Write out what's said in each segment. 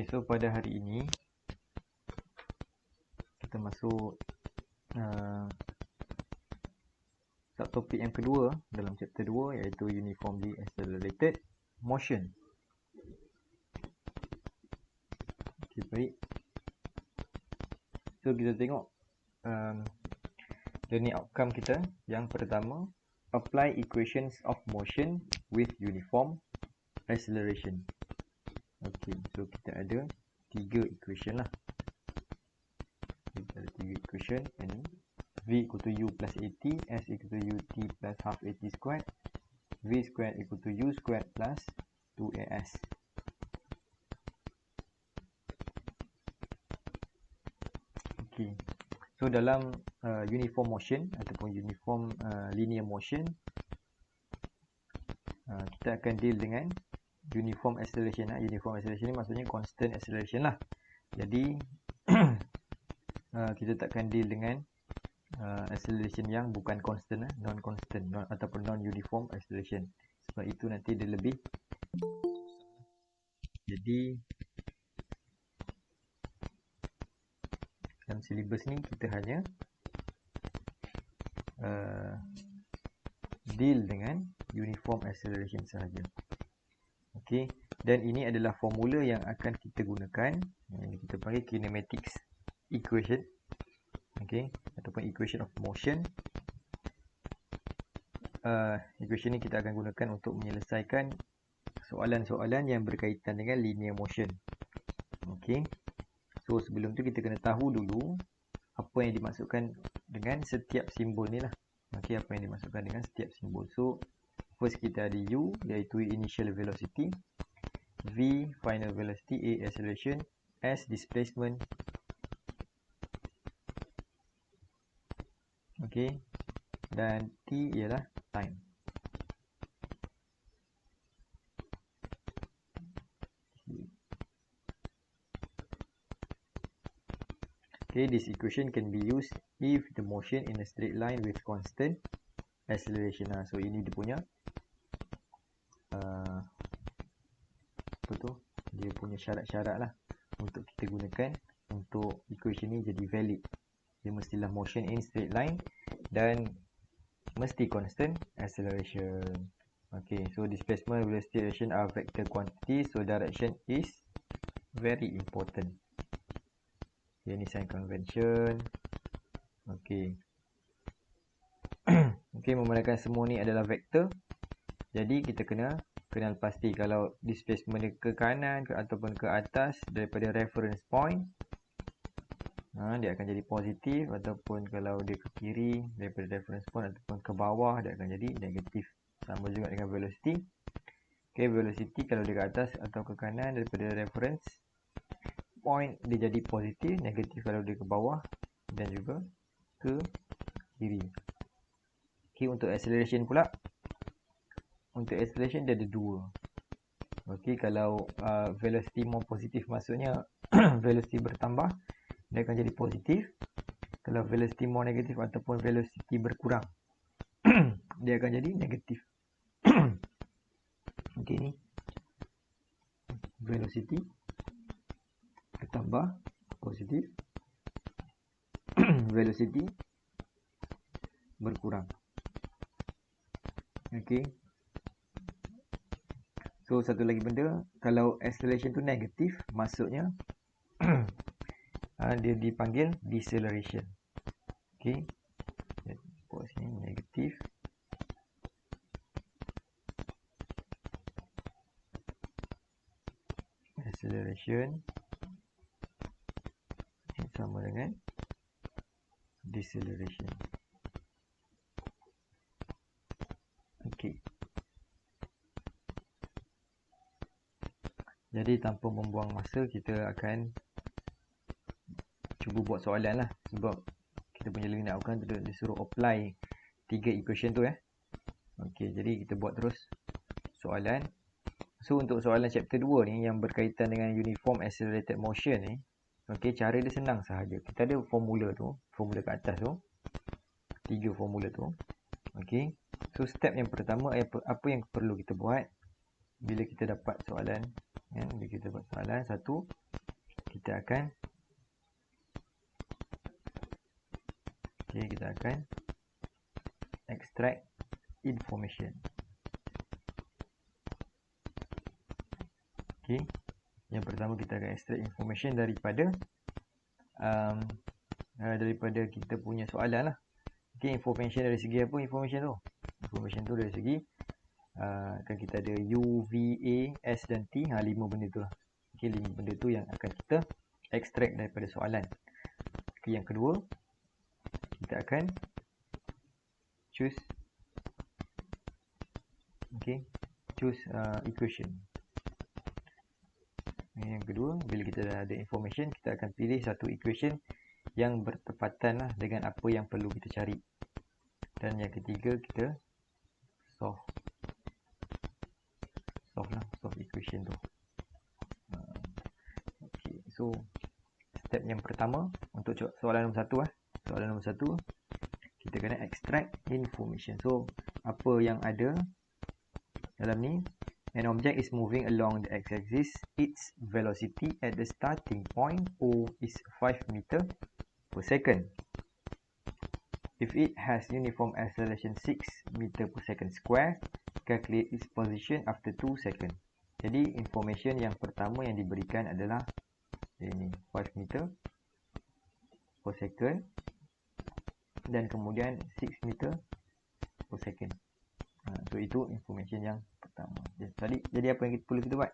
Okay, so pada hari ini kita masuk subtopik yang kedua dalam chapter 2, iaitu uniformly accelerated motion. Okay, baik. So kita tengok learning outcome kita. Yang pertama, apply equations of motion with uniform acceleration. Okay, so kita ada 3 equation lah. Kita ada 3 equation. Ini V equal to U plus AT, S equal to UT plus half AT squared, V squared equal to U squared plus 2AS. Okay, so dalam uniform motion ataupun uniform linear motion, kita akan deal dengan uniform acceleration. Uniform acceleration ni maksudnya constant acceleration lah. Jadi kita takkan deal dengan acceleration yang bukan constant, non-constant ataupun non-uniform acceleration. Sebab itu nanti dia lebih. Jadi dalam syllabus ni kita hanya deal dengan uniform acceleration sahaja. Okey, dan ini adalah formula yang akan kita gunakan. Ini kita panggil kinematics equation. Okey, ataupun equation of motion. Equation ni kita akan gunakan untuk menyelesaikan soalan-soalan yang berkaitan dengan linear motion. Okey, so sebelum tu kita kena tahu dulu apa yang dimaksudkan dengan setiap simbol ni lah. Okey, apa yang dimaksudkan dengan setiap simbol. So first kita ada U, iaitu initial velocity, V final velocity, A acceleration, S displacement. Okey, dan T ialah time. Okay, this equation can be used if the motion in a straight line with constant acceleration. So ini dia punya dia punya syarat-syarat lah untuk kita gunakan untuk equation ni jadi valid. Dia mestilah motion in straight line dan mesti constant acceleration. Okay, so displacement, velocity, direction are vector quantities, so direction is very important. Okay, ni sign convention. Okay. Okay, memandangkan semua ni adalah vektor, jadi kita kena kenal pasti kalau displacement dia ke kanan ataupun ke atas daripada reference point, dia akan jadi positif, ataupun kalau dia ke kiri daripada reference point ataupun ke bawah, dia akan jadi negatif. Sama juga dengan velocity. Okay, velocity kalau dia ke atas atau ke kanan daripada reference point, dia jadi positif. Negatif kalau dia ke bawah dan juga ke kiri. Okay, untuk acceleration pula, untuk acceleration dia ada 2. Okay, kalau velocity more positif maksudnya velocity bertambah, dia akan jadi positif. Kalau velocity more negatif ataupun velocity berkurang, dia akan jadi negatif. Okay, ni velocity bertambah positif, velocity berkurang. Okay, so satu lagi benda, kalau acceleration tu negatif, maksudnya dia dipanggil deceleration. Okay, buat sini negatif, acceleration sama dengan deceleration. Okay, jadi tanpa membuang masa, kita akan cuba buat soalan lah. Sebab kita punya learning outcome tu disuruh apply 3 equation tu. Okay, jadi kita buat terus soalan. So untuk soalan chapter 2 ni yang berkaitan dengan uniform accelerated motion ni, okay, cara dia senang sahaja. Kita ada formula tu, formula kat atas tu, 3 formula tu. Okay, so step yang pertama, apa yang perlu kita buat bila kita dapat soalan Ya, bila kita buat soalan satu, kita akan extract information. Okey, yang pertama kita akan extract information daripada kita punya soalan lah. Okey, information dari segi apa information tu? Information tu dari segi kan kita ada U, V, A, S dan T. 5 benda tu lah. Okey, 5 benda tu yang akan kita extract daripada soalan. Okey, yang kedua, kita akan choose equation. Yang kedua, bila kita dah ada information, kita akan pilih satu equation yang bertepatan lah dengan apa yang perlu kita cari. Dan yang ketiga, kita solve equation tu. Okay, so step yang pertama untuk soalan nombor satu. Soalan nombor satu, kita kena extract information. So apa yang ada dalam ni? An object is moving along the x-axis. Its velocity at the starting point O is 5 meter per second. If it has uniform acceleration 6 meter per second square, calculate its position after 2 seconds. Jadi information yang pertama yang diberikan adalah ini 5 meter per second dan kemudian 6 meter per second. So itu information yang pertama. Jadi apa yang perlu kita buat?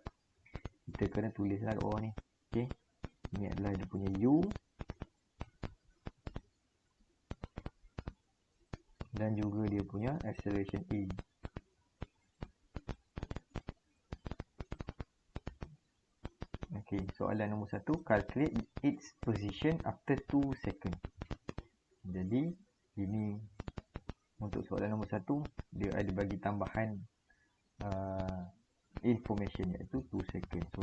Kita kena tulislah kat bawah ni. Okey. Ini adalah dia punya U dan juga dia punya acceleration A. Okey, soalan nombor 1, calculate its position after 2 seconds. Jadi ini untuk soalan nombor 1, dia ada bagi tambahan information iaitu 2 second. So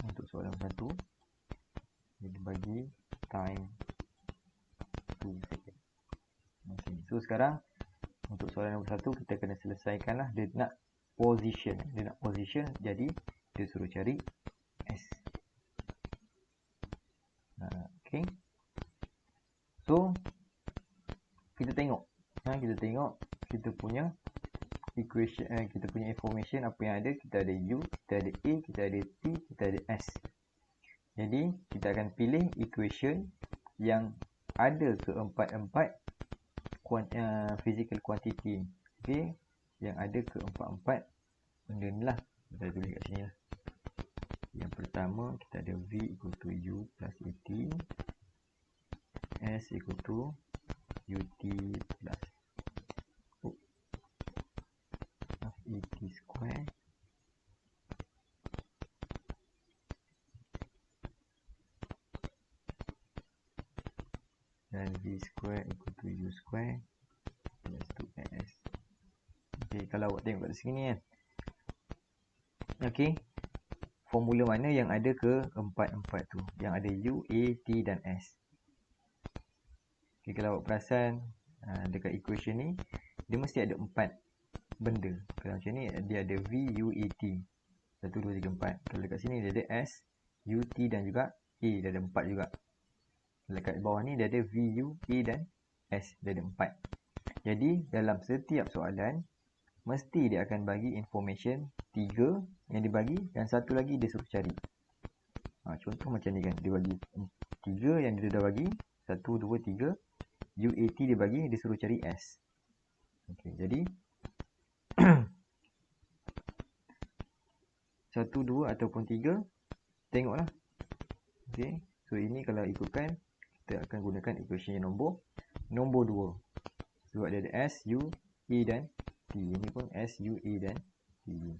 untuk soalan nombor 1, dia bagi time 2 second. Okay. So sekarang untuk soalan nombor 1 kita kena selesaikanlah. Dia nak position. Jadi dia suruh cari S. Okay. So kita tengok kita punya equation, kita punya information apa yang ada. Kita ada U, kita ada A, kita ada T, kita ada S. Jadi kita akan pilih equation yang ada keempat-empat physical quantity. Okay, yang ada keempat-empat benda ni lah. Kita tulis kat sini lah. Yang pertama kita ada V equal to U plus AT, S equal to UT plus AT square dan V square equal to U square plus 2S. Okay, kalau awak tengok kat sini kan. Okay, formula mana yang ada ke empat-empat tu? Yang ada U, A, T dan S. Okay, kalau awak perasan dekat equation ni, dia mesti ada 4 benda. Kalau macam ni, dia ada V, U, A, T. 1, 2, 3, 4. Kalau dekat sini, dia ada S, U, T dan juga A. Dia ada 4 juga. Dekat bawah ni, dia ada V, U, A dan S. Dia ada 4. Jadi, dalam setiap soalan, mesti dia akan bagi information 3 yang dibagi dan satu lagi dia suruh cari. Contoh macam ni kan, dia bagi 3 yang dia dah bagi, 1, 2, 3. UAT dia bagi, dia suruh cari S. Okay, jadi 1, 2 ataupun 3, tengoklah. Okay, so ini kalau ikutkan, kita akan gunakan equation yang nombor 2. Sebab dia ada S, U, A dan T. Ini pun S, U, A dan T.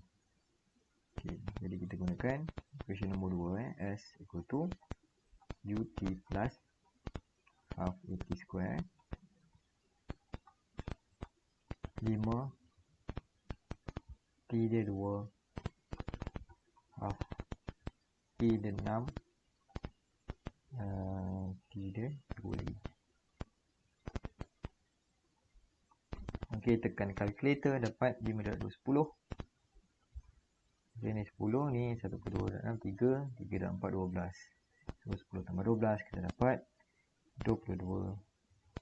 Okay, jadi kita gunakan equation nombor 2. S equal to UT plus half AT square 5 T dia 2 half T dia 6 T dia 2 lagi. Ok, tekan calculator, dapat 510 Okay, ni 10, ni 1, 2, 6, 3, 3 dan 4, 12. So 10 tambah 12 kita dapat 22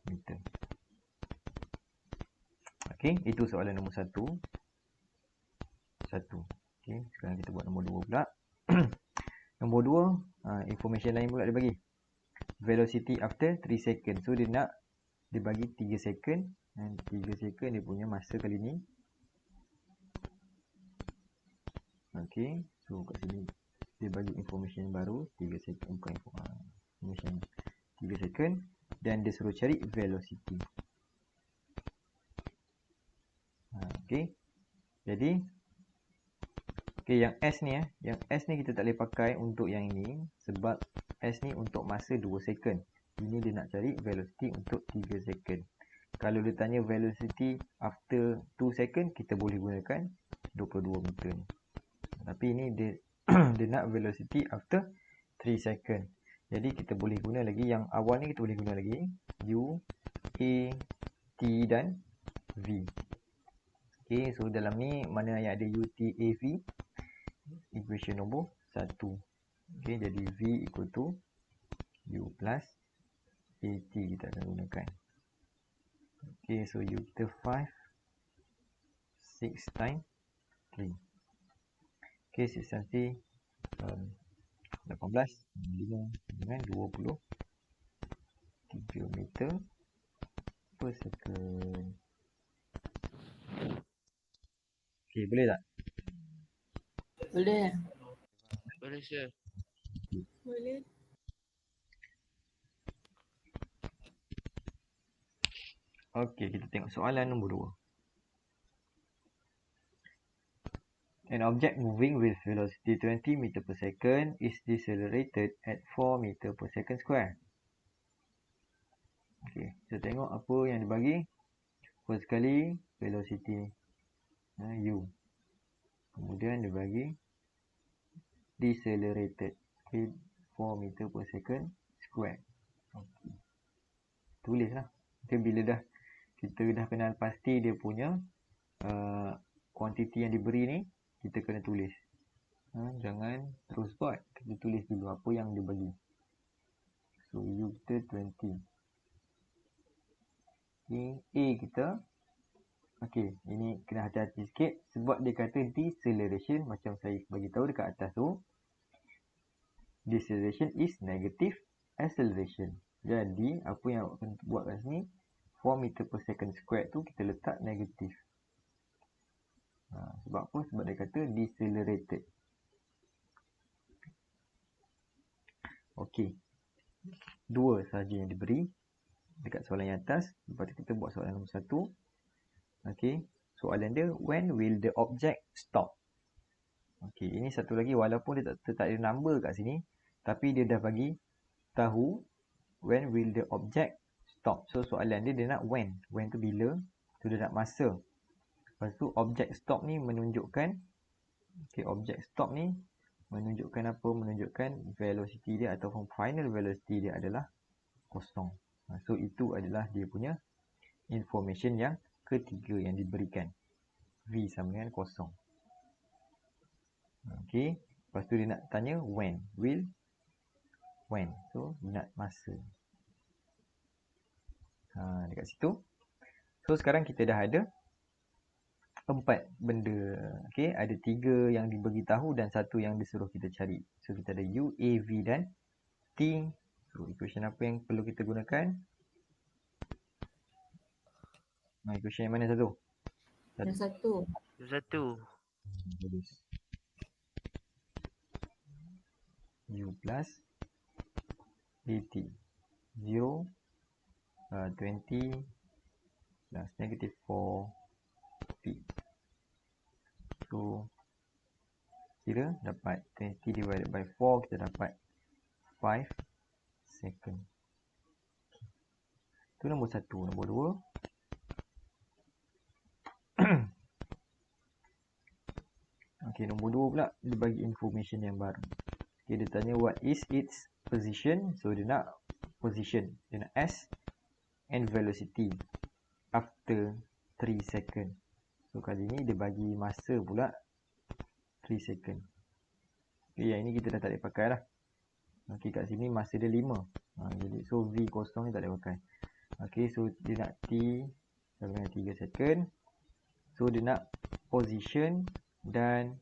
meter. Okey, itu soalan nombor 1. Okey, sekarang kita buat nombor 2 pula. Nombor 2, information lain pula dia bagi. Velocity after 3 second. So dia nak dia bagi 3 second dan 3 second dia punya masa kali ni. Okey, so kat sini dia bagi information baru 3 second, bukan information 3 second dan dia suruh cari velocity. Okey. Jadi yang S ni yang S ni kita tak boleh pakai untuk yang ini sebab S ni untuk masa 2 second. Ini dia nak cari velocity untuk 3 second. Kalau dia tanya velocity after 2 second, kita boleh gunakan 22 meter ni. Tapi ini dia dia nak velocity after 3 second. Jadi kita boleh guna lagi yang awal ni, kita boleh guna lagi U, A, T dan V. Okay, so dalam ni mana yang ada U, T, A, V, equation nombor 1. Okay, jadi V equal to U plus AT kita akan gunakan. Okay, so U kita 5, 6 times 3. Okay, 6 times 3, 18, 5 dengan 20, 3 meter per second. Okay, boleh tak? Boleh. Boleh, sir. Boleh. Okey, kita tengok soalan nombor 2. An object moving with velocity 20 meter per second is decelerated at 4 meter per second square. Okey, kita tengok apa yang dibagi. First sekali, velocity U. Kemudian dia bagi decelerated, okay, 4 meter per second square. Okay. Tulislah. Okay, bila kita dah kenal pasti dia punya kuantiti yang diberi ni, kita kena tulis. Jangan terus buat. Kita tulis dulu apa yang dia bagi. So U kita 20. Ini A kita. Okey, ini kena hati-hati sikit sebab dia kata deceleration, macam saya bagi tahu dekat atas tu. Deceleration is negative acceleration. Jadi apa yang akan buat kat sini, 4 meter per second square tu kita letak negatif. Sebab apa? Sebab dia kata decelerated. Okey, 2 sahaja yang diberi dekat soalan yang atas. Lepas tu kita buat soalan nombor 1. Okey, soalan dia, when will the object stop? Okey, ini satu lagi walaupun dia tak ada number kat sini, tapi dia dah bagi tahu when will the object stop. So soalan dia nak when. When tu bila? Tu dia nak masa. Lepas tu object stop ni menunjukkan, okey, object stop ni menunjukkan apa? Menunjukkan velocity dia ataupun final velocity dia adalah kosong. So itu adalah dia punya information yang ketiga yang diberikan. V sama dengan kosong. Okey, lepas tu dia nak tanya when. Will, when. So dia nak masa. Dekat situ. So sekarang kita dah ada 4 benda. Okey, ada 3 yang dibagi tahu dan 1 yang disuruh kita cari. So kita ada U, A, V dan T. So equation apa yang perlu kita gunakan? Equation yang mana satu? Yang satu. Tulis. U plus AT 0, 20 plus negative 4 P. So kira dapat 20 divided by 4, kita dapat 5 second. Itu nombor 1. Nombor 2, okey, nombor 2 pula dia bagi information yang baru. Okey, dia tanya what is its position. So dia nak position, dia nak S and velocity after 3 second. So kali ni dia bagi masa pula 3 second. Okay, yang ini kita dah tak boleh pakai lah. Okay, kat sini masa dia 5. Jadi so V kosong ni tak boleh pakai. Okay, so dia nak T sama dengan 3 second. So dia nak position dan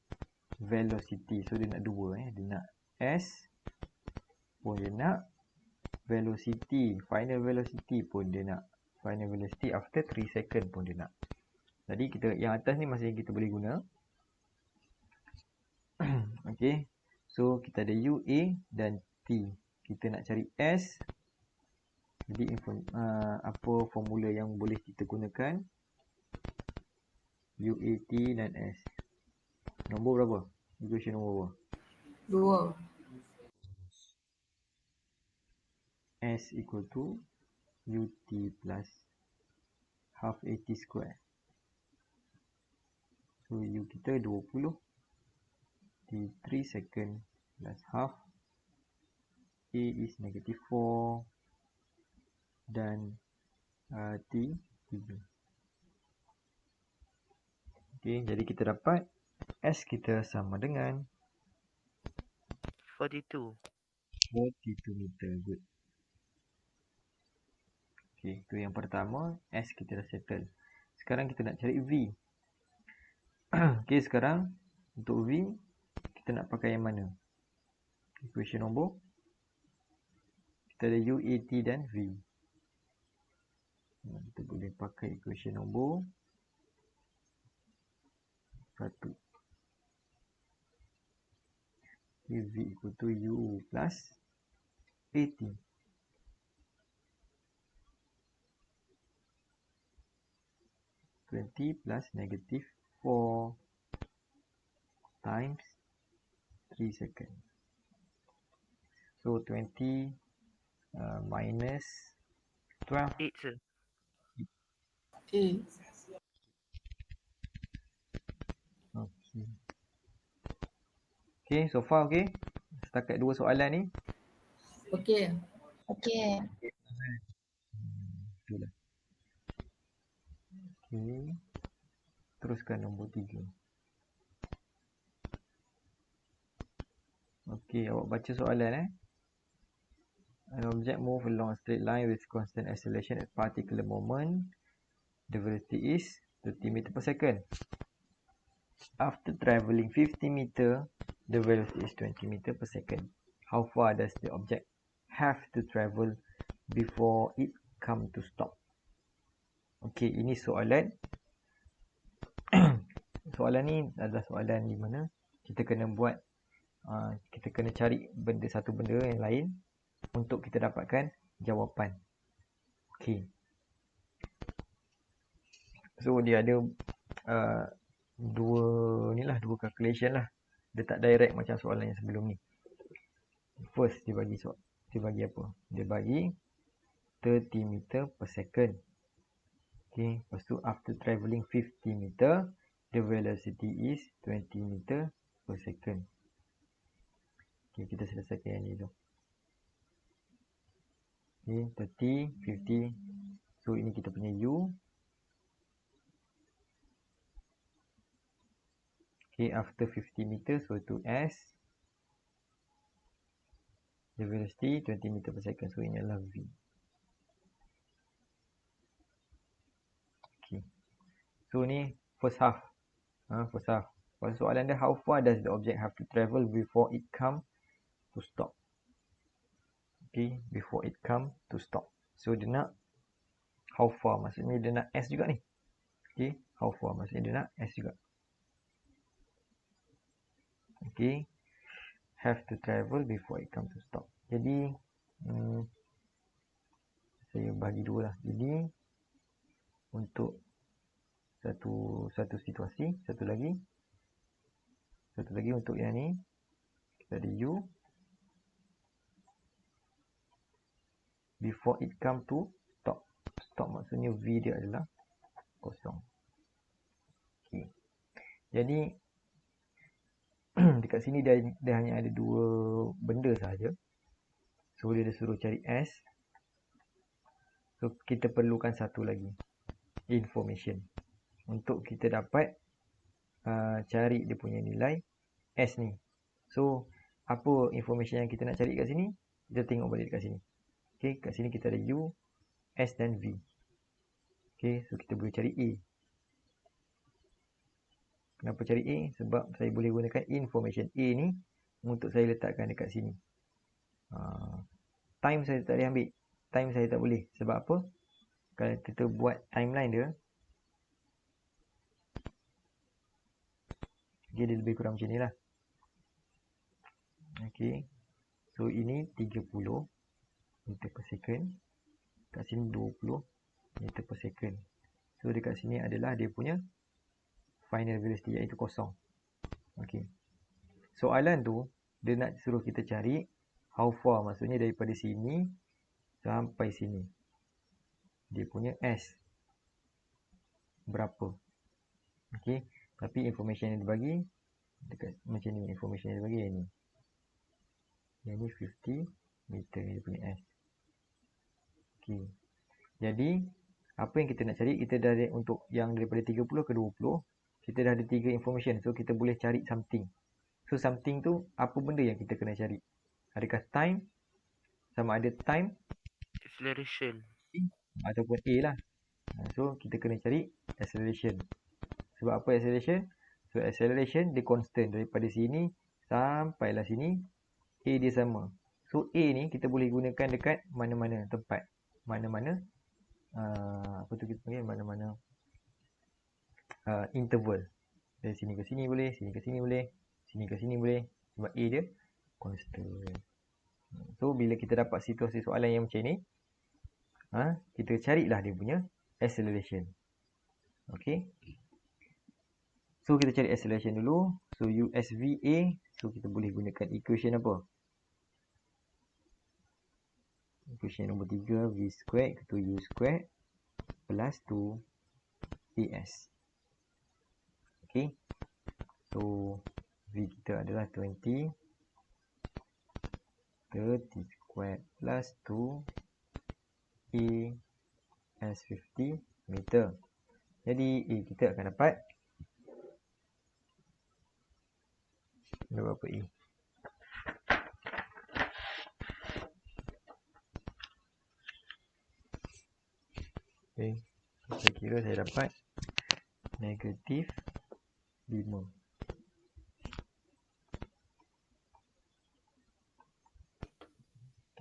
velocity. So dia nak dua. Dia nak S pun dia nak, velocity, final velocity pun dia nak. Final velocity after 3 second pun dia nak. Jadi kita yang atas ni masih kita boleh guna. Okay, so kita ada UA dan T. Kita nak cari S. Jadi apa formula yang boleh kita gunakan? UAT dan S. Nombor berapa? Equation nombor berapa? 2. S equal to UT plus half AT square. So U kita 20. T 3 second plus half. A is negative 4. Dan T 3. Okay, jadi kita dapat S kita sama dengan 42. 42 meter. Good. Okay, itu yang pertama. S kita dah settle. Sekarang kita nak cari V. Okay, sekarang untuk V kita nak pakai yang mana? Equation nombor. Kita ada UAT dan V. Kita boleh pakai equation nombor 1. V equal to U plus AT. Plus negative 4 times 3 second. So 20 minus 12. 8 sir. 8. Okay. Okay, so far okay. Setakat 2 soalan ni. Okay. Itulah. Okay. Teruskan nombor 3. Okay, awak baca soalan An object move along a straight line with constant acceleration at particular moment. The velocity is 30 meter per second. After travelling 50 meter, the velocity is 20 meter per second. How far does the object have to travel before it come to stop? Okay, ini soalan. Soalan ni adalah soalan di mana kita kena buat, kita kena cari satu benda yang lain untuk kita dapatkan jawapan. Okay. So dia ada dua calculation lah. Dia tak direct macam soalan yang sebelum ni. First dia bagi apa? Dia bagi 30 meter per second. Okay. Lepas tu after travelling 50 meter, the velocity is 20 meter per second. Okay, kita selesaikan yang ni tu. Okay, 30, 50. So ini kita punya U. Okay, after 50 meter, so to S. The velocity 20 meter per second. So ini adalah V. Okay. So ni first half. First half. Pasal soalan dia, how far does the object have to travel before it come to stop? Okay, before it come to stop. So dia nak how far, maksudnya dia nak S juga ni. Okay, how far maksudnya dia nak S juga. Okay, have to travel before it come to stop. Jadi saya bagi dua lah. Jadi untuk satu situasi, satu lagi untuk yang ni kita ada U before it come to stop. Stop maksudnya V dia adalah kosong. Okay. Jadi dekat sini dia hanya ada dua benda sahaja. So dia suruh cari S. So kita perlukan satu lagi information untuk kita dapat cari dia punya nilai S ni. So, apa information yang kita nak cari kat sini? Kita tengok balik kat sini. Okay, kat sini kita ada U, S dan V. Okay, so kita boleh cari A. Kenapa cari A? Sebab saya boleh gunakan information A ni untuk saya letakkan dekat sini. Time saya tak boleh ambil. Time saya tak boleh. Sebab apa? Kalau kita buat timeline dia, okay, dia lebih kurang macam ni lah. Okay, so ini 30 meter per second. Kat sini 20 meter per second. So dekat sini adalah dia punya final velocity, iaitu kosong. Okay, soalan tu dia nak suruh kita cari how far, maksudnya daripada sini sampai sini dia punya S berapa. Okay, tapi information yang dibagi dekat macam ni, information yang dibagi yang ni. Yang ni 50 meter dia punya S. Okay, jadi apa yang kita nak cari, kita dah ada untuk yang daripada 30 ke 20, kita dah ada 3 information. So kita boleh cari something. So something tu apa benda yang kita kena cari? Adakah time, sama ada time Acceleration. ataupun A lah. So kita kena cari acceleration. Sebab apa acceleration? So acceleration dia constant daripada sini sampailah sini, A dia sama. So A ni kita boleh gunakan dekat mana-mana tempat. Mana-mana apa tu kita panggil, mana-mana interval. Dari sini ke sini boleh, sini ke sini boleh, sini ke sini boleh. Sebab A dia constant. So bila kita dapat situasi soalan yang macam ni, kita carilah dia punya acceleration. Okay, so kita cari acceleration dulu. So USVA, so kita boleh gunakan equation apa? Equation nombor 3, V squared to U squared plus 2AS. Okay, so V kita adalah 20 T squared plus 2AS 50 meter. Jadi kita akan dapat berapa A? Okay, saya kira saya dapat negatif 5.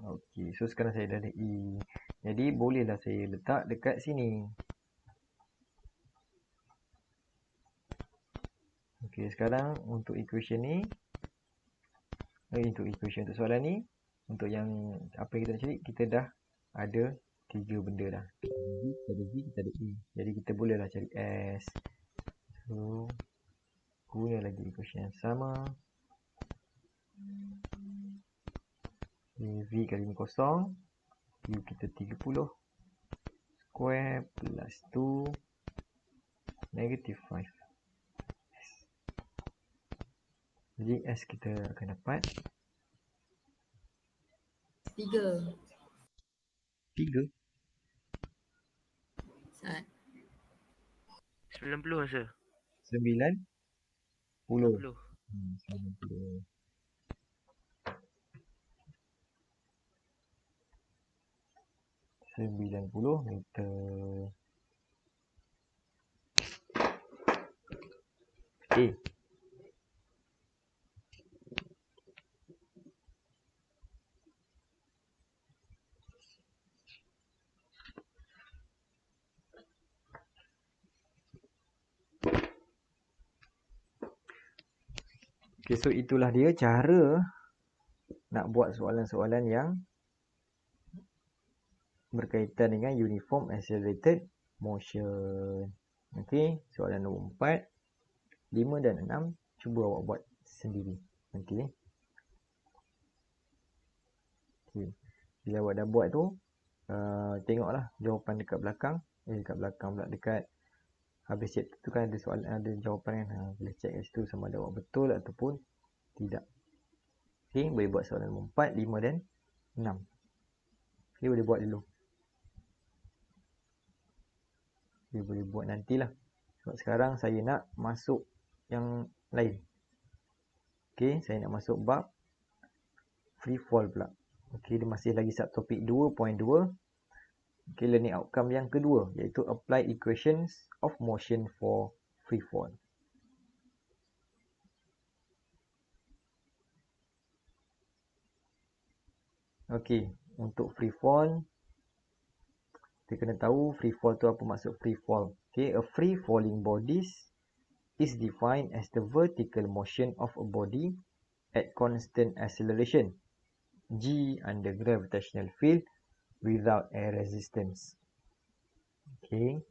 Okay, so sekarang saya dah ada E. Jadi bolehlah saya letak dekat sini. Okay, sekarang untuk equation ni, untuk equation untuk soalan ni, untuk yang apa yang kita nak cari, kita dah ada 3 benda dah. Kita ada V, kita ada E. Jadi kita bolehlah cari S. So guna lagi equation yang sama. V kali ni kosong. U kita 30 square plus 2 negative 5. Jadi S kita akan dapat 3. 3. Saat 90 rasa. 90. 90. 90. meter. Okay. Okay, so itulah dia cara nak buat soalan-soalan yang berkaitan dengan uniform accelerated motion. Okay, soalan nombor 4, 5 dan 6 cuba awak buat sendiri nanti. Okay, bila awak dah buat tu, tengoklah jawapan dekat belakang. Dekat belakang pula, dekat habis chapter tu kan ada soalan, ada jawapan kan. Boleh check kat situ sama ada awak betul ataupun tidak. Okay, boleh buat soalan nombor 4, 5 dan 6. Okay, boleh buat dulu. Okay, boleh buat nantilah. Sebab sekarang saya nak masuk yang lain. Okey, saya nak masuk bab free fall pula. Okey, dia masih lagi subtopik 2.2. Okey, learning outcome yang kedua iaitu apply equations of motion for free fall. Okey, untuk free fall kita kena tahu free fall tu apa maksud free fall. Okey, a free falling bodies is defined as the vertical motion of a body at constant acceleration g under gravitational field without air resistance. Okay,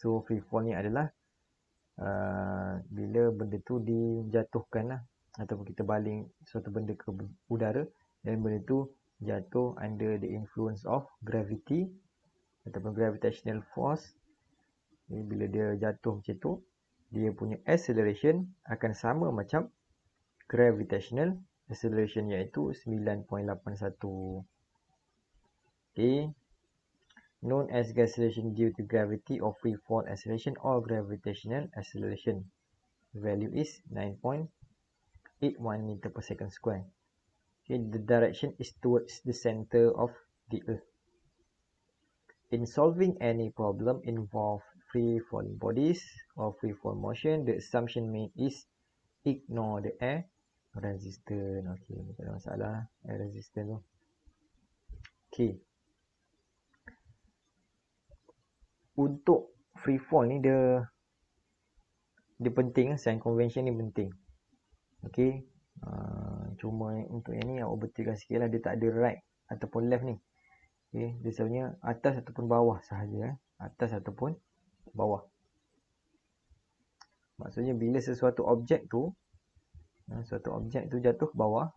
so free fall ni adalah bila benda tu dijatuhkan lah, ataupun kita baling suatu benda ke udara dan benda tu jatuh under the influence of gravity ataupun gravitational force. Okay, bila dia jatuh macam tu, dia punya acceleration akan sama macam gravitational acceleration iaitu 9.81. Okay, known as acceleration due to gravity or free fall acceleration or gravitational acceleration. Value is 9.81 meter per second square. Okay, the direction is towards the center of the earth. In solving any problem involve free falling bodies or free fall motion, the assumption made is ignore the air resistance. Okay, tak ada masalah air resistance tu. Okay, untuk free fall ni dia penting, sign convention ni penting. Okay, cuma untuk yang ni awak betulkan sikit lah, dia tak ada right ataupun left ni. Okay, dia sebenarnya atas ataupun bawah sahaja. Atas ataupun bawah. Maksudnya bila sesuatu objek tu jatuh ke bawah.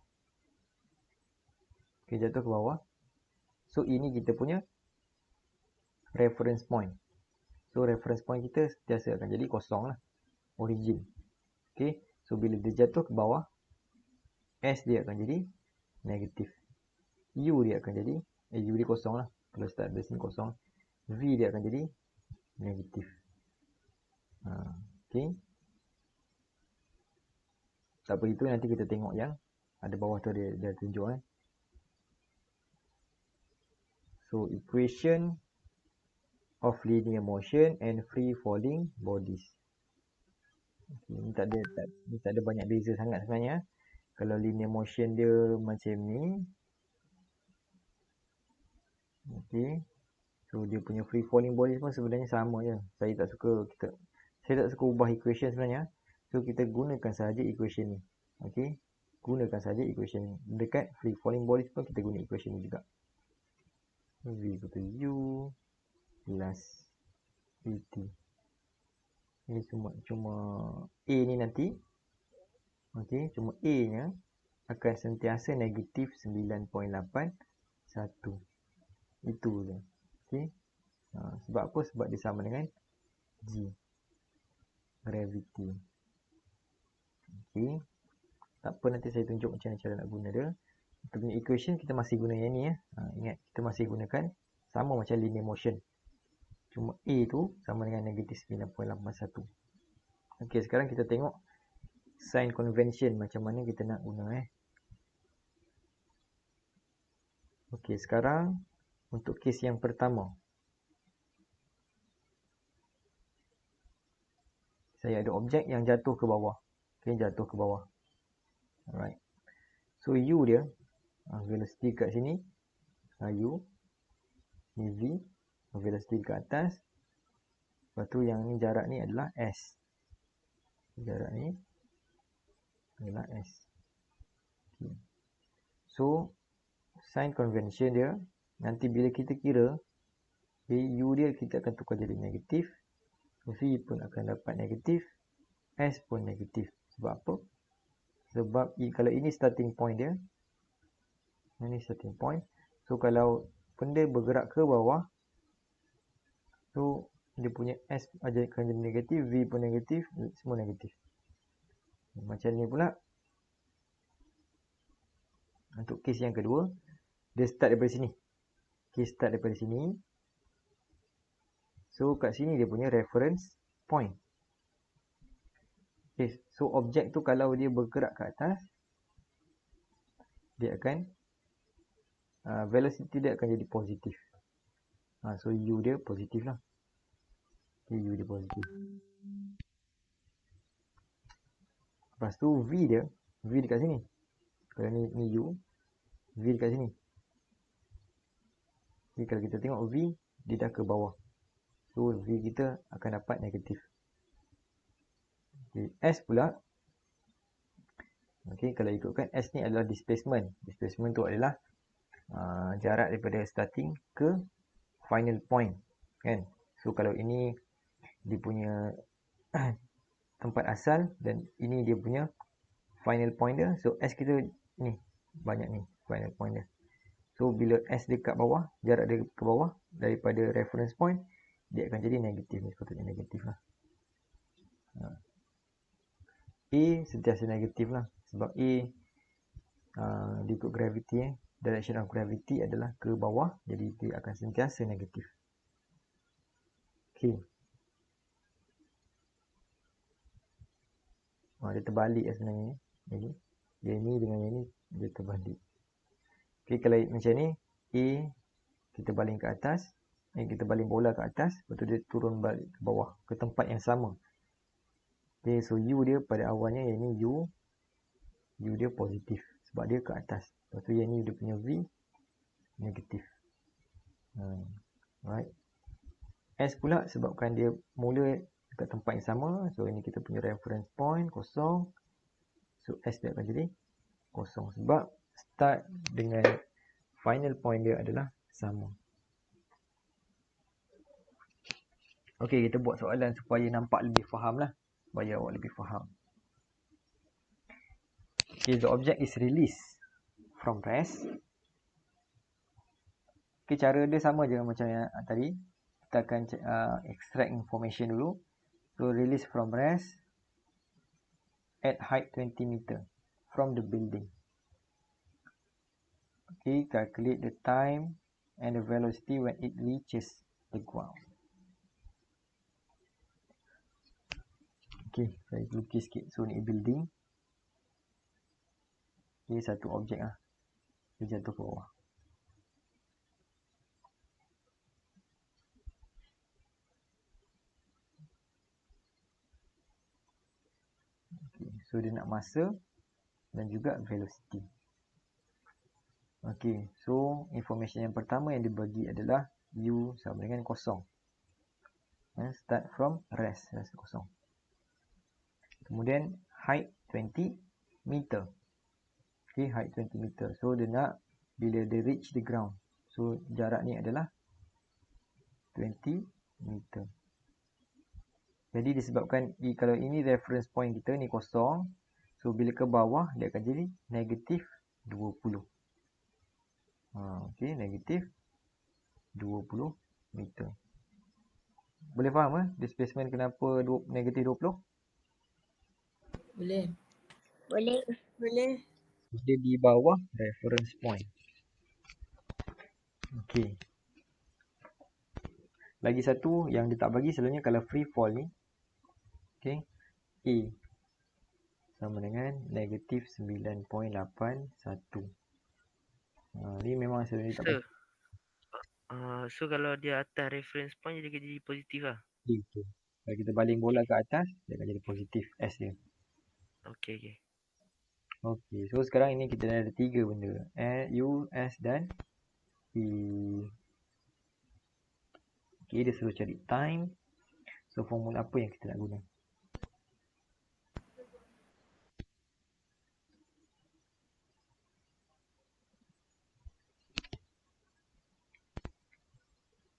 Okay, jatuh ke bawah. So ini kita punya reference point. So reference point kita sentiasa akan jadi kosong lah. Origin. Okay, so bila dia jatuh ke bawah, S dia akan jadi negatif. U dia akan jadi U dia kosong lah. Kalau start dari sini kosong. V dia akan jadi negatif. Okay, tak apa, itu nanti kita tengok yang ada bawah tu dia tunjuk . So equation of linear motion and free falling bodies. Okay, ni tak ada banyak beza sangat sebenarnya. Kalau linear motion dia macam ni. Okay, so dia punya free falling bodies pun sebenarnya sama je. Saya tak suka ubah equation sebenarnya. So kita gunakan sahaja equation ni. Okay, gunakan sahaja equation ni. Dekat free falling bodies pun kita guna equation ni juga. V equal U plus Vt. Ini cuma A ni nanti. Okay, cuma A nya akan sentiasa negatif 9.81. Itu je. Okay, sebab apa? Sebab dia sama dengan G, gravity. Okay, tak apa, nanti saya tunjuk macam mana cara nak guna dia. Untuk punya equation kita masih guna yang ni . Ingat, kita masih gunakan sama macam linear motion. Cuma A tu sama dengan negatif 9.81. Okay, sekarang kita tengok sign convention macam mana kita nak guna . Okay, sekarang untuk kes yang pertama. Saya ada objek yang jatuh ke bawah. Okay, jatuh ke bawah. Alright. So U dia, velocity kat sini, U, ni V, velocity ke atas. Lepas tu yang ni jarak ni adalah S. Jarak ni adalah S. Okay. So sign convention dia, nanti bila kita kira, U dia kita akan tukar jadi negatif. V pun akan dapat negatif. S pun negatif. Sebab apa? Sebab kalau ini starting point dia. Ini starting point. So kalau benda bergerak ke bawah, so dia punya S akan jadi negatif. V pun negatif. Semua negatif. Macam ni pula. Untuk kes yang kedua, dia start daripada sini. Okay, start daripada sini. So kat sini dia punya reference point. Okay, so objek tu kalau dia bergerak ke atas, dia akan velocity dia akan jadi positif. So U dia positif lah. Okay, U dia positif. Lepas tu V dia, V dekat sini. Kalau ni U, V dekat sini. Okay, kalau kita tengok V, dia dah ke bawah. So V kita akan dapat negatif. Okay, S pula. Okay, kalau ikutkan S ni adalah displacement. Displacement tu adalah jarak daripada starting ke final point, kan? So kalau ini dia punya tempat asal dan ini dia punya final point dia, so S kita ni banyak ni final point dia. So bila S dekat bawah, jarak dia ke bawah daripada reference point, dia akan jadi negatif. Ni sepatutnya negatif lah. A sentiasa negatif lah, sebab A dia ikut gravity, direction of gravity adalah ke bawah, jadi dia akan sentiasa negatif. Okay. Dia terbalik lah sebenarnya. Jadi yang ni dengan yang ni dia terbalik. Okay, kalau macam ni, A kita baling ke atas, kita baling bola ke atas, lepas tu dia turun balik ke bawah ke tempat yang sama. Okay, so U dia pada awalnya yang ni U dia positif sebab dia ke atas. Lepas tu yang ni dia punya V negatif. Right. S pula sebabkan dia mula dekat tempat yang sama, so ini kita punya reference point kosong. So S dia akan jadi kosong sebab start dengan final point dia adalah sama. Okey, kita buat soalan supaya nampak lebih faham lah, supaya awak lebih faham. Okay, the object is released from rest. Okay, cara dia sama je macam yang tadi. Kita akan extract information dulu. So release from rest at height 20 meter from the building. Okay, calculate the time and the velocity when it reaches the ground. Okay, saya lukis sikit. So ni building. Okay, satu objek lah. Dia jatuh ke bawah. Okay, so dia nak masa dan juga velocity. Okay, so information yang pertama yang dibagi adalah U sama dengan kosong. Start from rest, rasa kosong. Kemudian height 20 meter. Okay, height 20 meter. So dia nak bila dia reach the ground. So jarak ni adalah 20 meter. Jadi disebabkan kalau ini reference point kita ni kosong, so bila ke bawah dia akan jadi negatif 20. Okay, negatif 20 meter. Boleh faham displacement kenapa negatif 20? Boleh. Boleh. Boleh. Dia di bawah reference point. Okay. Lagi satu yang dia tak bagi selalunya kalau free fall ni. Okay. A sama dengan negatif 9.81. Ni memang selalunya tak bagi. So kalau dia atas reference point dia akan jadi positif lah. Itu. Kalau kita baling bola ke atas, dia akan jadi positif S dia. Okay. Okay, so sekarang ini kita ada 3 benda. U, S dan P. Okay, dia suruh cari time. So formula apa yang kita nak guna?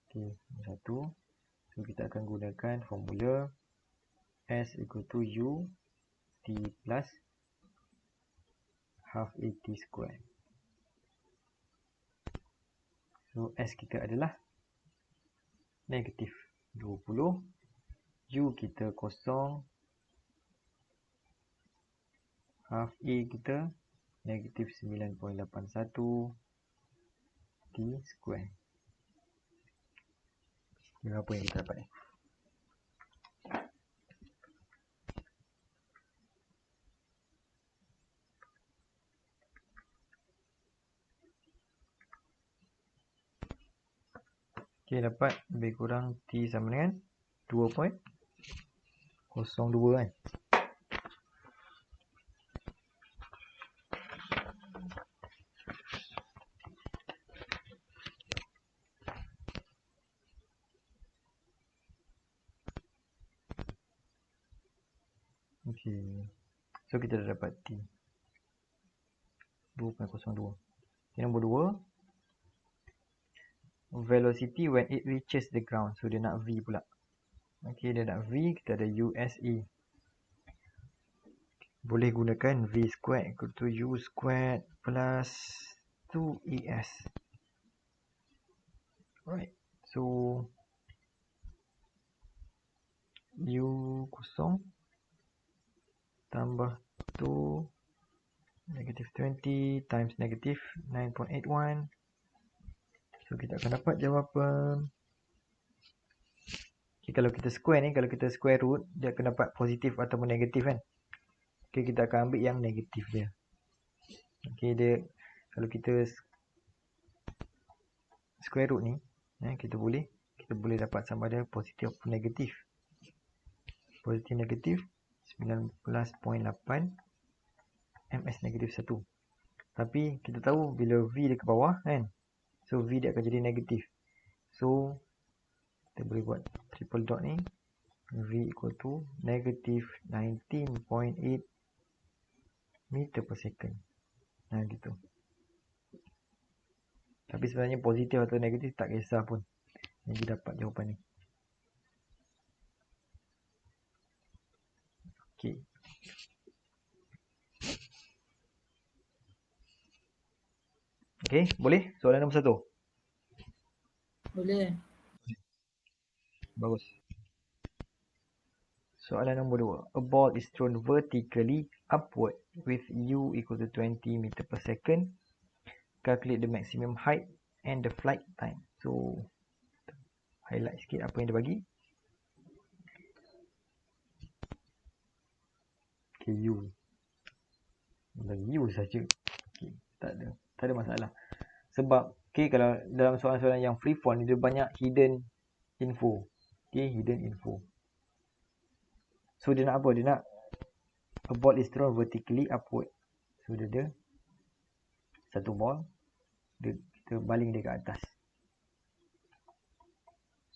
Okay, satu. So kita akan gunakan formula S equal to U T plus half AT square. So S kita adalah negatif 20. U kita kosong. Half A kita negatif 9.81 T square. Ini apa yang kita dapat ni? Okey, dapat lebih kurang T sama dengan 2.02 kan. Okey. So kita dah dapat T 2.02. Okay, nombor 2, velocity when it reaches the ground. So dia nak V pula. Okey, dia nak V, kita ada USE. Boleh gunakan V squared equal to U squared plus 2ES. Alright. So U kosong tambah 2 negative 20 times negative 9.81. So kita akan dapat jawapan. Okay, kalau kita square ni, kalau kita square root, dia akan dapat positif ataupun negatif kan. Okay, kita akan ambil yang negatif dia. Okay, dia kalau kita square root ni, kita boleh dapat sama ada positif ataupun negatif. Positif negatif 19.8 ms negatif 1. Tapi kita tahu bila V dia ke bawah kan, so V dia akan jadi negatif. So kita boleh buat triple dot ni, V equal to negative 19.8 meter per second. Nah gitu. Tapi sebenarnya positif atau negatif tak kisah pun. Jadi dapat jawapan ni. Okey. Okey, boleh? Soalan nombor 1. Boleh. Bagus. Soalan nombor 2. A ball is thrown vertically upward with U equal to 20 meter per second. Calculate the maximum height and the flight time. So, highlight sikit apa yang dia bagi. Okay, U. Bagi U saja. Okay, tak ada masalah. Sebab, okay, kalau dalam soalan-soalan yang free fall ni, dia banyak hidden info. Okay, hidden info. So, dia nak apa? Dia nak a ball is thrown vertically upward. So, dia ada satu ball, kita baling dia ke atas.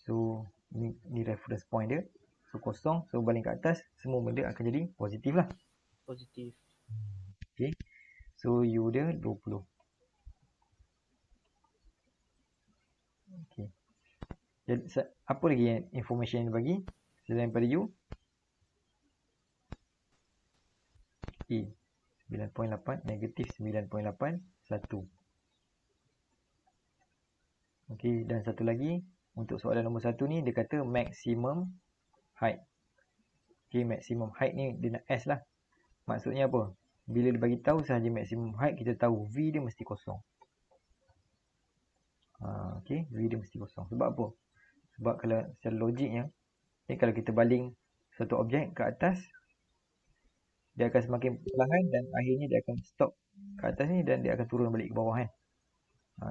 So ni reference point dia. So kosong, so baling ke atas, semua benda akan jadi positif lah. Positif. Okay, so U dia 20. Okay, jadi apa lagi yang information yang dia bagi selain daripada U? E 9.8 negatif 9.8 1. Okey, dan satu lagi untuk soalan nombor 1 ni dia kata maximum height. Okey, maximum height ni dia nak S lah. Maksudnya apa? Bila dia bagi tahu sahaja maximum height, kita tahu V dia mesti kosong. Okey, V dia mesti kosong. Sebab apa? Sebab kalau secara logiknya, kalau kita baling satu objek ke atas, dia akan semakin perlahan dan akhirnya dia akan stop ke atas ni dan dia akan turun balik ke bawah kan.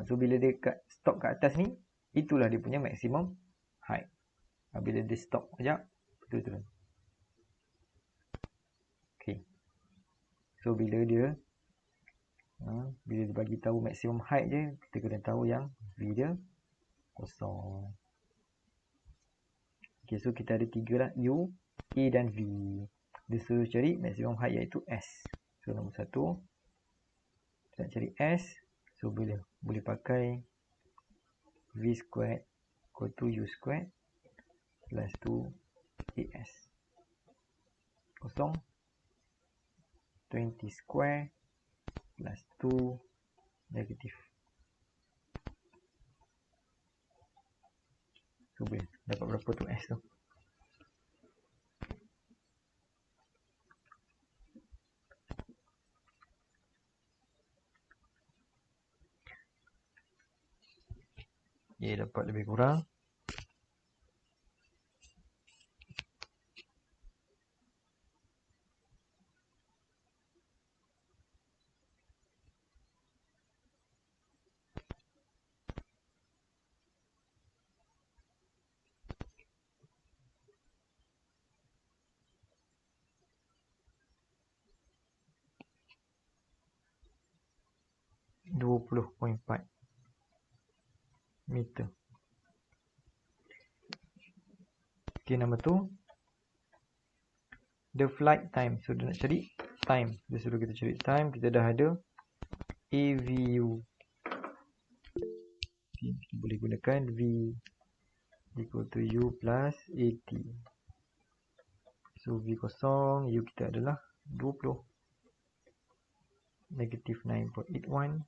So bila dia stop ke atas ni, itulah dia punya maximum height. Bila dia stop sekejap, betul turun. Okay. So bila dia bagi tahu maximum height je, kita kena tahu yang V dia kosong. Okay, so kita ada 3 lah, U, E dan V. Dia suruh cari maximum height iaitu S. So nombor 1, kita nak cari S. So boleh pakai V squared equal to U squared plus 2AS. Kosong. 20 square plus 2 negative. So boleh dapat berapa tu S tu? Dia dapat lebih kurang 20.4 meter. Okay, nombor tu the flight time. So dia nak cari time. Dia suruh kita cari time. Kita dah ada AVU. Okay, kita boleh gunakan V equal to U plus AT. So V kosong, U kita adalah 20. Negative 9.81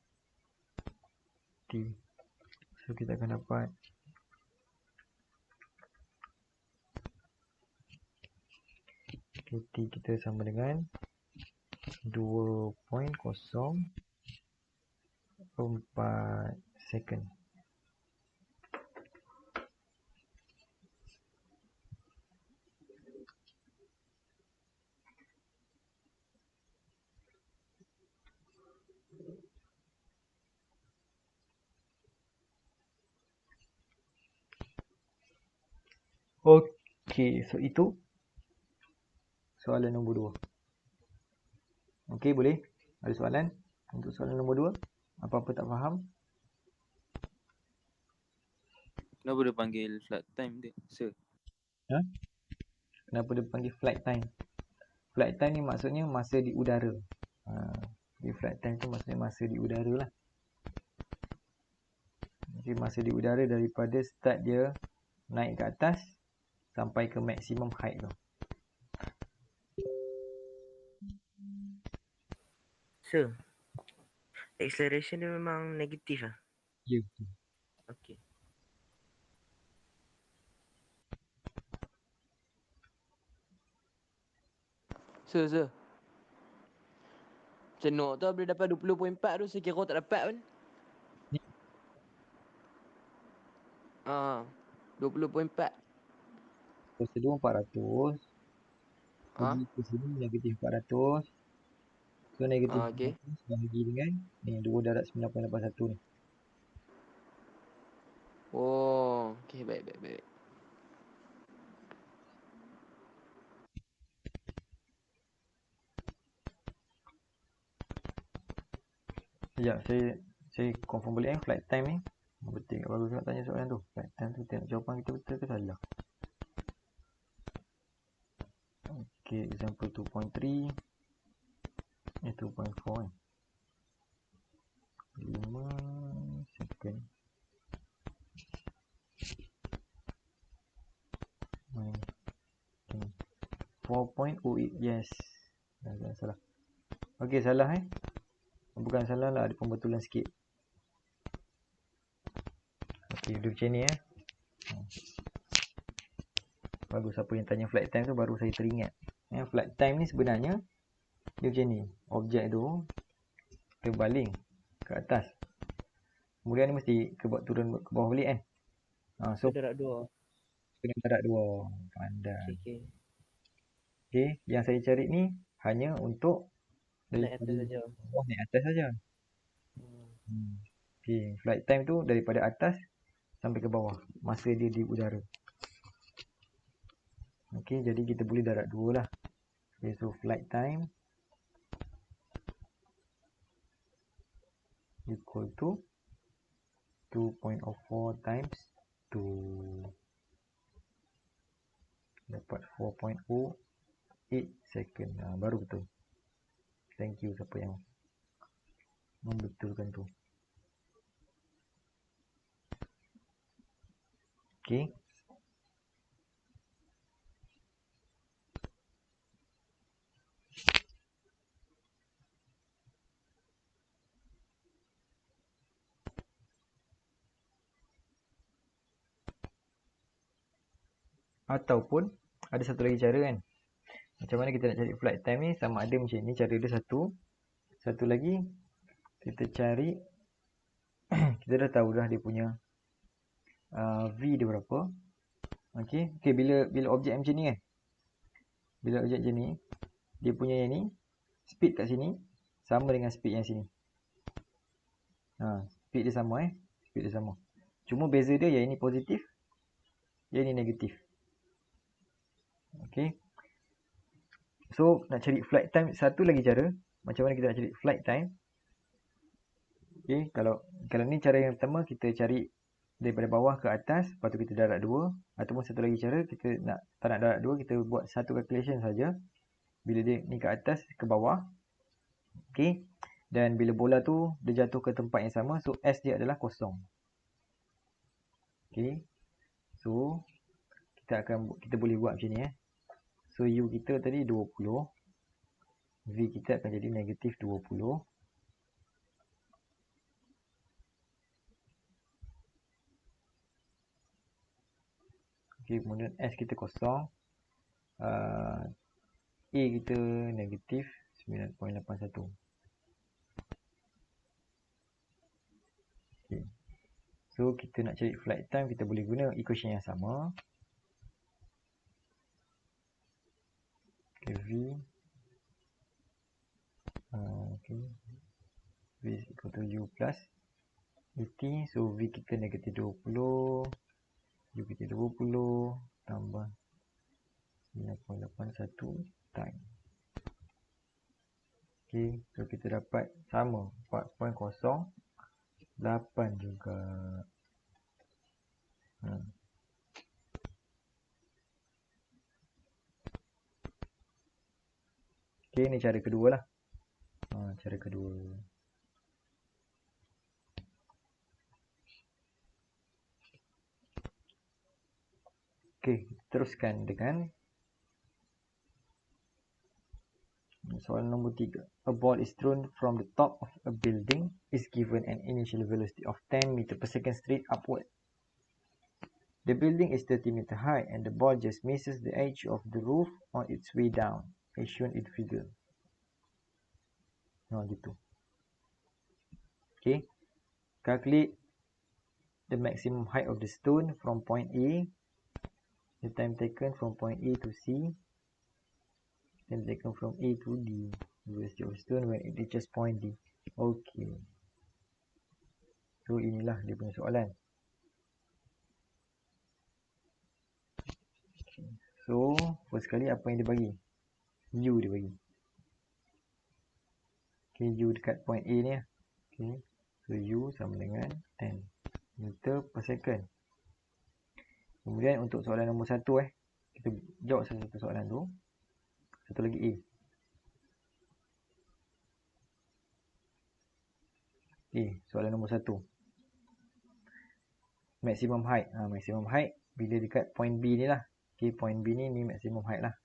T. So kita akan dapat T kita sama dengan 2.04 second. Okey, so itu soalan nombor 2. Okey, boleh? Ada soalan untuk soalan nombor 2? Apa-apa tak faham? Kenapa dia panggil flight time dia, sir? Kenapa dia panggil flight time? Flight time ni maksudnya masa di udara. Jadi flight time tu maksudnya masa di udara lah. Jadi masa di udara daripada start dia naik ke atas sampai ke maximum height tu. So, acceleration dia memang negatif lah. Ya. Okay. Sir. Cenok tu boleh dapat 20.4 tu, saya kira tak dapat pun. Ni. 20.4. Prosedur 400. Pergi ke sini negatif 400. So negatif Okey. 400 bahagi dengan ni 2 darab 9.81 ni. Oh, okey, baik. Sekejap, saya confirm balik flight time ni. Betul tak bagus nak tanya soalan tu. Flight time tu tengok jawapan kita betul ke salah. Okay, example 2.3. 2.4 5 second. 4.08. Yes. Jangan salah. Okay, salah bukan salah lah, ada pembetulan sikit. Okay, dia macam ni Bagus, siapa yang tanya flight time tu baru saya teringat. Flight time ni sebenarnya dia macam ni. Objek tu terbaling ke atas. Kemudian ni mesti turun ke bawah balik kan. So Darat 2. kena darat 2. Pandai. Okay. Yang saya cari ni hanya untuk Naik atas saja. Naik atas saja. Okay, flight time tu daripada atas sampai ke bawah. Masa dia di udara. Okay, jadi kita boleh darat 2 lah. Okay, so flight time equal to 2.04 times 2. Dapat 4.08 second. Baru betul. Thank you siapa yang membetulkan tu. Okay. Ataupun ada satu lagi cara kan. Macam mana kita nak cari flight time ni, sama ada macam ni cara dia satu. Satu lagi kita cari kita dah tahu dah dia punya V dia berapa. Okey, bila objek macam ni kan. Bila objek macam ni, dia punya yang ni speed kat sini sama dengan speed yang sini. Speed dia sama Speed dia sama. Cuma beza dia yang ini positif, yang ini negatif. Okey. So nak cari flight time, satu lagi cara macam mana kita nak cari flight time. Okay, kalau ni cara yang pertama, kita cari daripada bawah ke atas, lepas tu kita darat 2. Ataupun satu lagi cara, kita tak nak darat 2, kita buat satu calculation saja. Bila dia ni ke atas, ke bawah. Okay. Dan bila bola tu dia jatuh ke tempat yang sama, so S dia adalah kosong. Okay. So kita boleh buat macam ni. So U kita tadi 20. V kita akan jadi negatif 20. Okay, kemudian S kita kosong. A kita negatif 9.81. Okay. So kita nak cari flight time, kita boleh guna equation yang sama. Okay, V V is equal to U plus ET. So V kita negatif 20, U kita 20 tambah 9.81 time. Okay, so kita dapat sama 4.08 juga. Okay, ni cara kedua lah. Cara kedua. Okay, teruskan dengan soalan nombor 3. A ball is thrown from the top of a building, is given an initial velocity of 10 meter per second straight upward. The building is 30 meter high and the ball just misses the edge of the roof on its way down, as shown in the figure. Gitu. Okay. Calculate the maximum height of the stone from point A. The time taken from point A to C. Time taken from A to D. The velocity of stone when it reaches point D. Okay. So inilah dia punya soalan. Okay. So first kali apa yang dia bagi? U dia bagi. Okay, U dekat point A ni. Okay. So U sama dengan 10 meter per second. Kemudian untuk soalan nombor 1 kita jawab satu soalan tu. Satu lagi A. Okay, soalan nombor 1. Maximum height. Maximum height bila dekat point B ni lah. Okay, point B ni maximum height lah.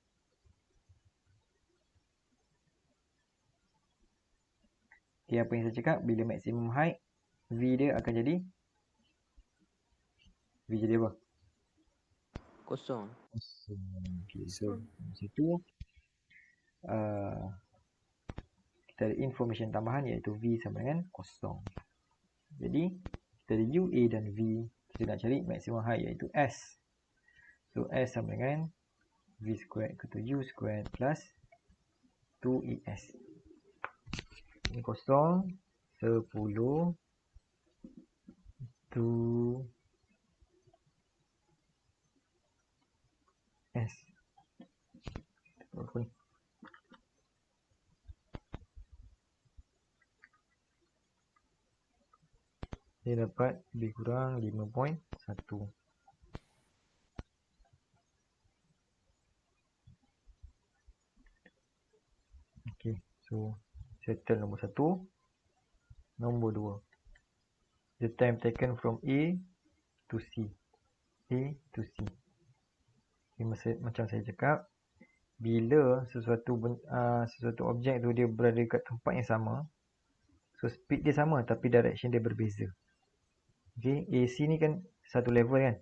Okay, apa yang saya cakap, bila maximum height, V dia akan jadi V jadi apa? Kosong. Okay, so situ kita ada information tambahan iaitu V sama dengan kosong. Jadi kita ada U, A dan V. Kita nak cari maximum height iaitu S. So S sama dengan V squared equal to U squared plus 2ES. Ini kosong 10 2S. Apa ni? Dia dapat lebih kurang 5.1. Okay, so settle nombor 1. Nombor 2. The time taken from A to C. A to C. Okay, macam saya cakap, bila sesuatu objek tu dia berada kat tempat yang sama, so speed dia sama tapi direction dia berbeza. Okay, AC ni kan satu level kan.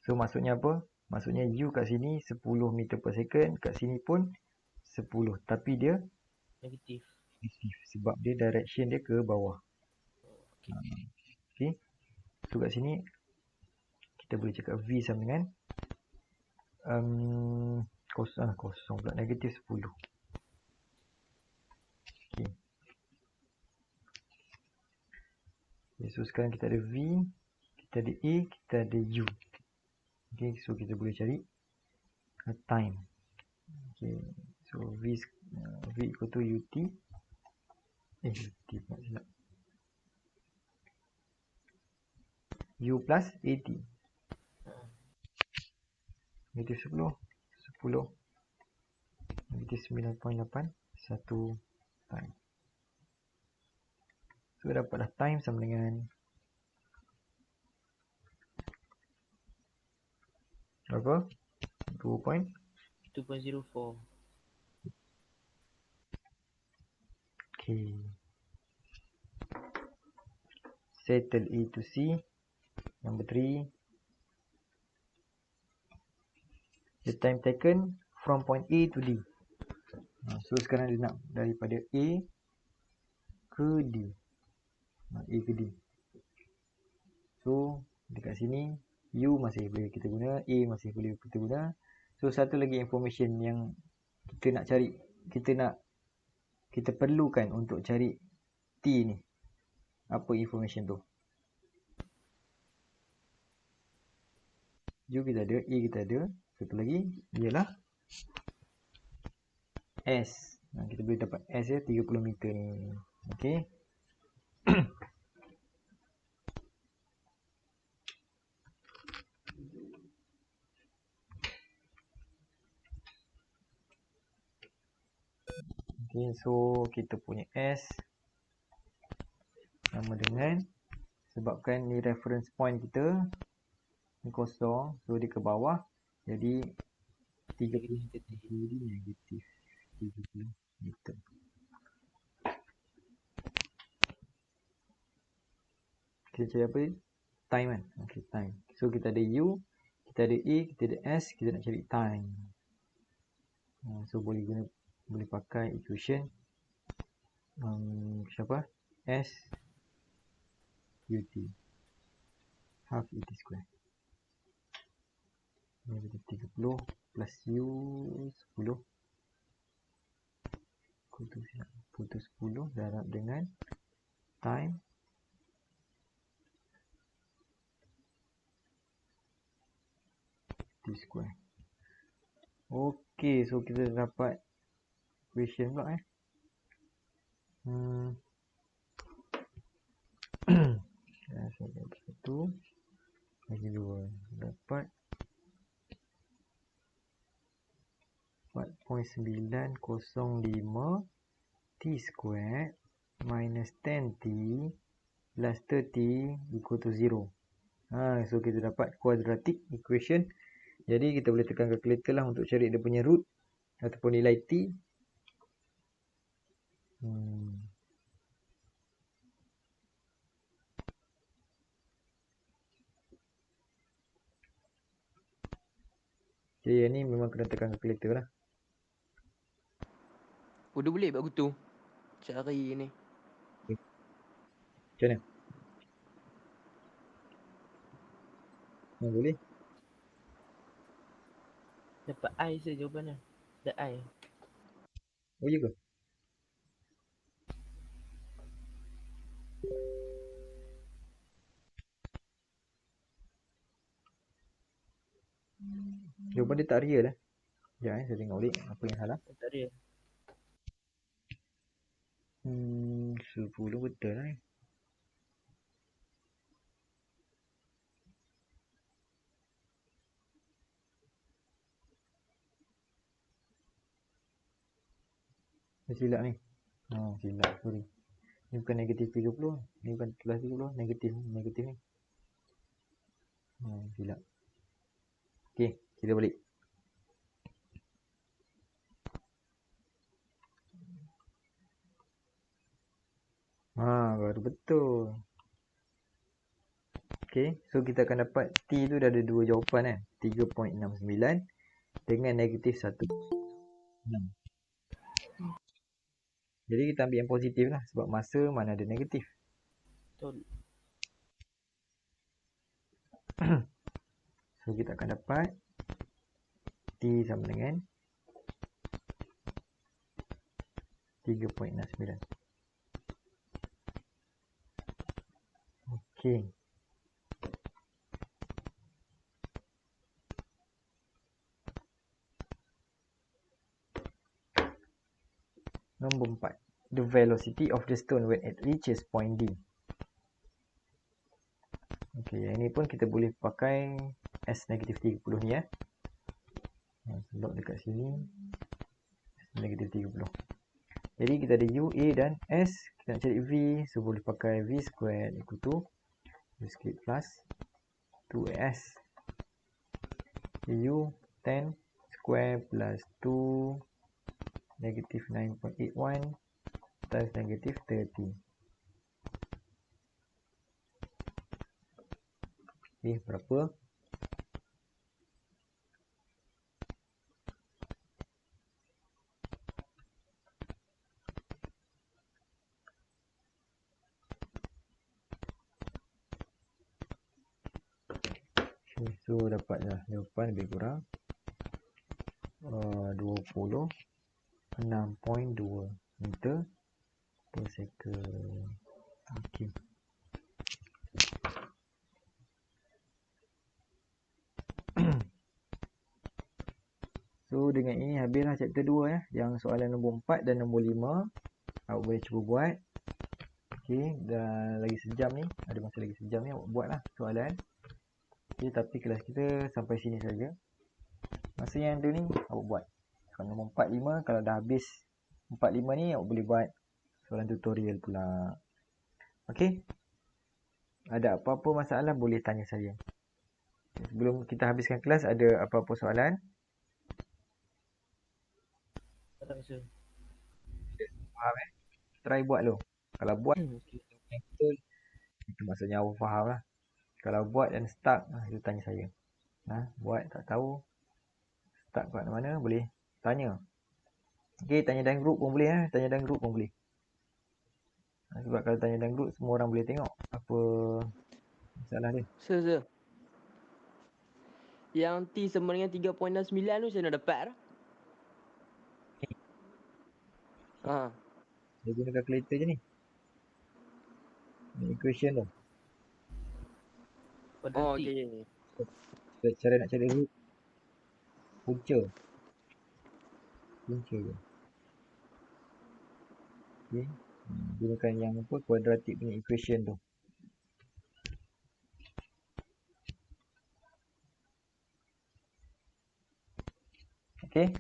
So maksudnya apa? Maksudnya U kat sini 10 meter per second, kat sini pun 10. Tapi dia Negatif. sebab dia direction dia ke bawah. Okay. So kat sini kita boleh cakap V sama dengan kosong pula, negatif 10. Okay. Okay, so sekarang kita ada V, kita ada A, kita ada U. Okay, so kita boleh cari time. Okay, so V equal to UT. UT tak silap. U plus 80. Negatif 10. 10. Negatif 9.8. 1 time. So dapatlah time sama dengan berapa? 2.04. 2.04. Okay. Settle A to C. Number 3. The time taken from point A to D. So sekarang dia nak daripada A ke D. A ke D. So dekat sini U masih boleh kita guna, A masih boleh kita guna. So satu lagi information yang kita nak cari, kita perlukan untuk cari T ni. Apa information tu? U kita ada, A kita ada. Satu lagi ialah S. Kita boleh dapat S ya, 30 meter ni. Okey. Okay, so kita punya S sama dengan, sebabkan ni reference point kita ni kosong, so dia ke bawah, jadi 30 negatif 30 meter. Kita cari apa? Time kan? Okay, time. So kita ada U, kita ada A, kita ada S, kita nak cari time. So boleh pakai equation siapa? S UT half UT square. Negatif 30 plus U 10 putus 10 darab dengan time T square. Okay, so kita dapat equation pula satu lagi 2 dapat 4.905 T square minus 10T plus 30 equal to 0. So kita dapat quadratic equation. Jadi kita boleh tekan calculator lah untuk cari dia punya root ataupun nilai T. Jadi yang ni memang kena tekan calculator lah. Udah boleh buat gitu. Cari ni. Macam mana? Boleh. Dapat I saja jawapan dia. The I. Oh iya ke? Jawapan dia tak real lah. Sekejap saya tengok balik apa yang salah. Tak ada. 10 betul lah ni. Silap ni. Silap, sorry. Ni bukan negatif 30. Ni bukan plus 30. Negatif ni. Silap. Okay, kita balik. Baru betul. Okay, so kita akan dapat T tu dah ada dua jawapan kan. 3.69 dengan negatif 1.6. Jadi kita ambil yang positif lah. Sebab masa mana ada negatif. Betul. So kita akan dapat T sama dengan 3.69. Okay. Nombor 4. The velocity of the stone when it reaches point D. Okay. Okey, yang ni pun kita boleh pakai S negatif 30 ni ya. Lock dekat sini. S negatif 30. Jadi kita ada U, A dan S. Kita nak cari V. So boleh pakai V squared equal to U squared plus 2S. U 10 square plus 2 negative 9.81 times negative 30. Okay, berapa? Okay, so dapatlah jawapan lebih kurang 26.2 meter per second. Okay. So dengan ini habislah chapter 2 ya. Yang soalan nombor 4 dan nombor 5 awak boleh cuba buat. Okey, dah lagi sejam ni, ada masa lagi sejam ni awak buatlah soalan. Okey, tapi kelas kita sampai sini saja. Masa yang tu ni awak buat. Soalan nombor 4, 5 kalau dah habis 4, 5 ni awak boleh buat soalan tutorial pula. Okey. Ada apa-apa masalah boleh tanya saya. Sebelum kita habiskan kelas, ada apa-apa soalan? Tak rasa. Faham Try buat dulu. Kalau buat Okey. betul, itu maksudnya awak faham lah. Kalau buat dan stuck, itu tanya saya. Buat tak tahu, stuck kat mana, boleh tanya. Okey, tanya dalam grup pun boleh tanya dalam grup pun boleh. Sebab kalau tanya dalam grup, semua orang boleh tengok apa masalah dia. Sir. Yang T sama dengan 3.69 tu saya nak dapat dah. Dia guna calculator je ni. Ni equation tu. Pada Oh, T. okey. Cara nak cari root. Punca je. Okey. Gunakan yang apa, quadratic punya equation tu. Okey.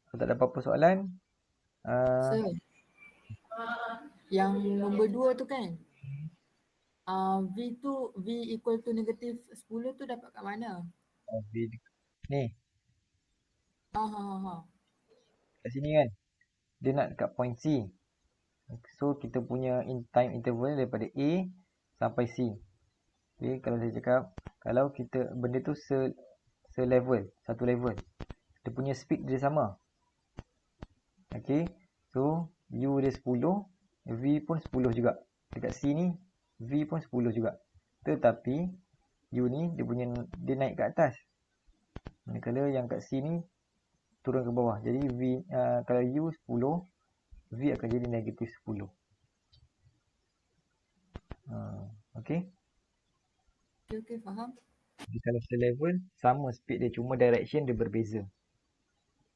Kalau tak ada apa-apa soalan, Sir, yang nombor 2 tu kan, V tu, V equal to negative 10 tu dapat kat mana? ni Ha. kat sini kan, dia nak dekat point C. So kita punya time interval daripada A sampai C. Okay, kalau saya cakap, kalau kita benda tu se-level, satu level, dia punya speed dia sama. Okay, so U dia 10, V pun 10 juga. Dekat C ni, V pun 10 juga. Tetapi U ni dia naik ke atas. Manakala yang kat C ni turun ke bawah. Jadi kalau U 10, V akan jadi negatif 10. Okay. Okey, faham. Jadi kalau selevel, sama speed dia, cuma direction dia berbeza.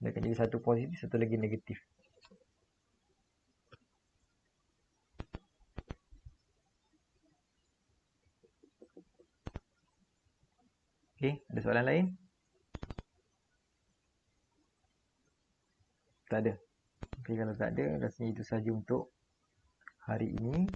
Dia akan jadi satu positif, satu lagi negatif. Okay, ada soalan lain? Tak ada. Okay, kalau tak ada, rasanya itu saja untuk hari ini.